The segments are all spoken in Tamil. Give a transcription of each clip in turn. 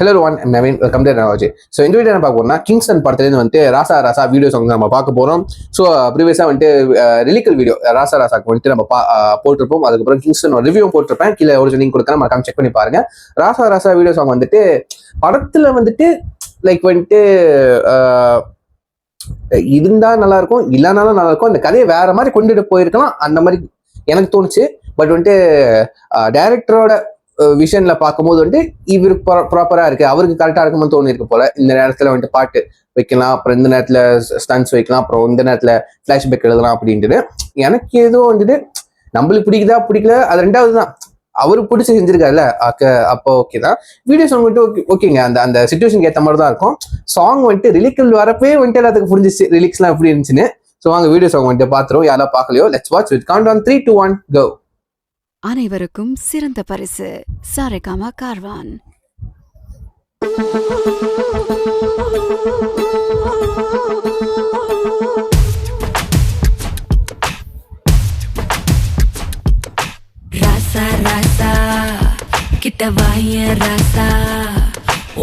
Hello everyone, I'm Naveen. Welcome to Analogy. So இந்த வீடியோ என்ன பார்க்க போறோம்னா கிங்ஸ்டன் படத்துலேருந்து வந்து ராசா ராசா வீடியோ சாங் நம்ம பார்க்க போறோம். ஸோ ப்ரீவியஸாக வந்துட்டு ரிலிக்கல் வீடியோ ராசா ராசாக்கு வந்துட்டு நம்ம போட்டிருப்போம். அதுக்கப்புறம் கிங்ஸ்டன் வீடியோ போட்டிருப்பேன். கீழே ஒரிஜினல் லிங்க் கொடுத்தா மறக்காம செக் பண்ணி பாருங்க. ராசா ராசா வீடியோ சாங் வந்துட்டு படத்துல வந்துட்டு லைக் வந்துட்டு இருந்தா நல்லா இருக்கும், இல்லைனாலும் நல்லா இருக்கும். அந்த கதையை வேற மாதிரி கொண்டுட்டு போயிருக்கலாம், அந்த மாதிரி எனக்கு தோணுச்சு. பட் வந்துட்டு டைரக்டரோட விஷன்ல பார்க்கும்போது வந்துட்டு இவர் ப்ராப்பரா இருக்கு, அவருக்கு கரெக்டா இருக்கும்னு தோணி இருக்கு போல. இந்த நேரத்துல வந்துட்டு பாட்டு வைக்கலாம், அப்புறம் இந்த நேரத்துல ஸ்டன்ஸ் வைக்கலாம், அப்புறம் இந்த நேரத்துல பிளாஷ்பேக் எழுதலாம் அப்படின்ட்டு எனக்கு ஏதோ வந்துட்டு நம்மளுக்கு பிடிக்குதா பிடிக்கல அது ரெண்டாவது தான். அவருக்கு பிடிச்சி செஞ்சிருக்காருல்ல அப்போ ஓகே தான். வீடியோ சாங் வந்துட்டு ஓகேங்க, அந்த அந்த சிச்சுவேஷனுக்கு ஏற்ற மாதிரி தான் இருக்கும். சாங் வந்துட்டு ரிலிக்கல் வரப்பே வந்துட்டு எல்லாத்துக்கு புரிஞ்சிச்சு ரிலிக்ஸ்லாம் எப்படி இருந்துச்சுன்னு. ஸோ வாங்க வீடியோ சாங் வந்துட்டு பார்த்துருவோம். யாரெல்லாம் பார்க்கலையோ let's watch with count on 3, 2, 1 go. அனைவருக்கும் சிறந்த பரிசு சாரேகாமா கார்வான். ராசா ராசா கிட்ட வாய ராசா,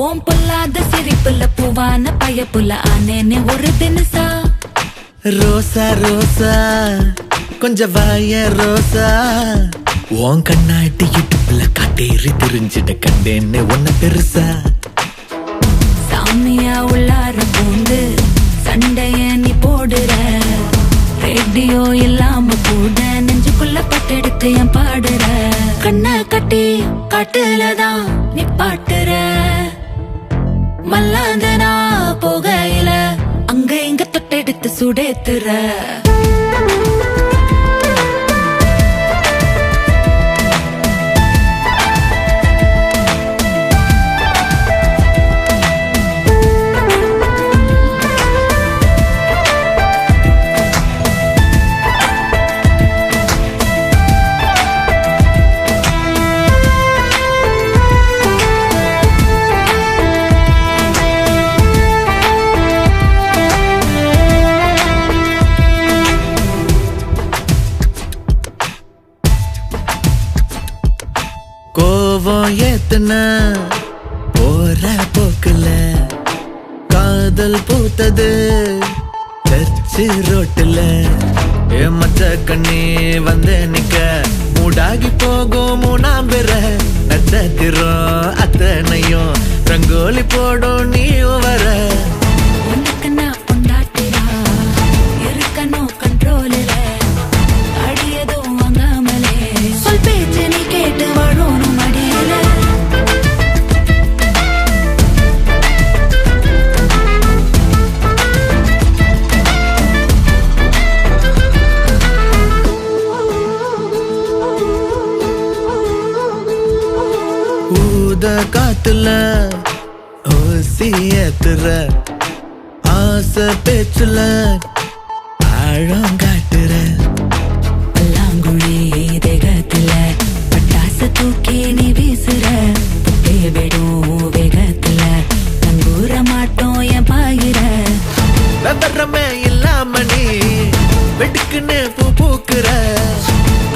ஓம் பொல்லாத சிரிப்புல பூவான பயப்புல ஆனேனே ஒரு தினசா. ரோசா ரோசா கொஞ்சம் வாய ரோசா, உன் கண்ணாட்டி யூடியூப்ல காட்டேறி தெரிஞ்சிட்ட கண்டேன்னு ஒன்ன பெருசா. சாமியா உள்ளார பூந்து சண்டைய நீ போடுற, ரேடியோ இல்லாம கூட நெஞ்சுக்குள்ள பட்டெடுத்து என் பாடுற. கண்ணை கட்டி காட்டுலதான் நீ பாட்டுற, மல்லாந்தனா போகையில அங்க இங்க தொட்டெடுத்து சுடேத்துற. கோவம் ஏத்துன போற போக்குல காதல் பூத்தது சர்ச்சு ரோட்டுல. மச்ச கண்ணி வந்து நிக்க மூடாகி போகும் மூணாம்பெற நட்சத்திரம் அத்தனையும் ரங்கோலி போடும் நீ வர. உனக்கு நான் பொண்டாட்டிடா இருக்கணும் கண்ட்ரோலில, அடியதும் வாங்காமலே சொல் பேச்சு நீ கேட்டு வாழணும் அடியில. ஊத காத்துல ஓசி ஏத்துற, ஆசை பேச்சுல ஆழம் காட்டுற. பல்லாங்குழி தேகத்துல பட்டாசு தூக்கி நீ வீசுற, புட்டே விடும் வேகத்துல தங்கூர மாட்டோம் என் பாயிர. விவரமே இல்லாம நீ வெட்டுக்குன்னு பூ பூக்குற,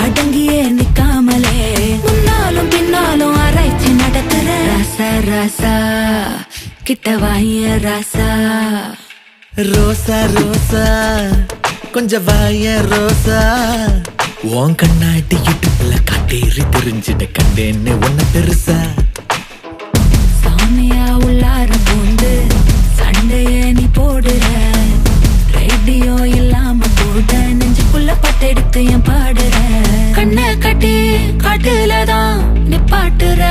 அடங்கியே நிக்காமலே முன்னாலும் பின்னாலும் ஆராய்ச்சி நடத்துற. ராசா ராசா கிட்ட வாய ராசா, ரோசா ரோசா கொஞ்சம் வாய ரோசா, உன் கண்ணாட்டி யூடியூப்ல காட்டேறி தெரிஞ்சிட்ட கண்டேன்னு ஒன்ன பெருசா. சாமியா உள்ளார பூந்து சண்டைய நீ போடுற, ரேடியோ இல்லாம கூட நெஞ்சுக்குள்ள பட்டெடுத்து என் பாடுற. கண்ணை கட்டி காட்டுலதான் நீ பாட்டுற,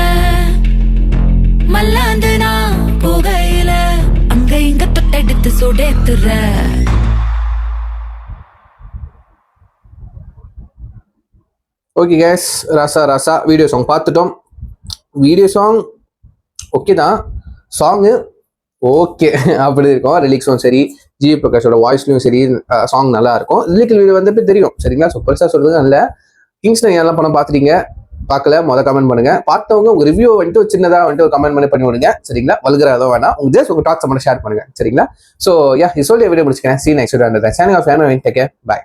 மல்லாந்துனா போகையில அங்க இங்க தொட்டெடுத்து சுடேத்துற. ஓகே கேஸ், ராசா ராசா வீடியோ சாங் பார்த்துட்டோம். வீடியோ சாங் ஓகே தான், சாங்கு ஓகே அப்படி இருக்கும். ரிலிக்ஸும் சரி, ஜி பிரகாஷோட வாய்ஸ்லையும் சரி சாங் நல்லா இருக்கும். ரிலிக்கல் வீடியோ வந்துட்டு தெரியும் சரிங்களா. ஸோ பெருசாக சொல்றது நல்ல. கிங்ஸ்டன் எல்லாம் படம் பார்த்துட்டீங்க, பார்க்கல மொதல் கமெண்ட் பண்ணுங்க. பார்த்தவங்க உங்க ரிவ்யூ வந்துட்டு சின்னதாக வந்துட்டு ஒரு கமெண்ட் பண்ணி விடுங்க சரிங்களா. வல்கரா வேணாம், உங்க ஜஸ்ட் உங்க டாக்ஸ் மட்டும் ஷேர் பண்ணுங்க சரிங்களா. ஸோ யா இஸ் வீடியோ முடிச்சுக்கிறேன். See next video. Channel of take care, by.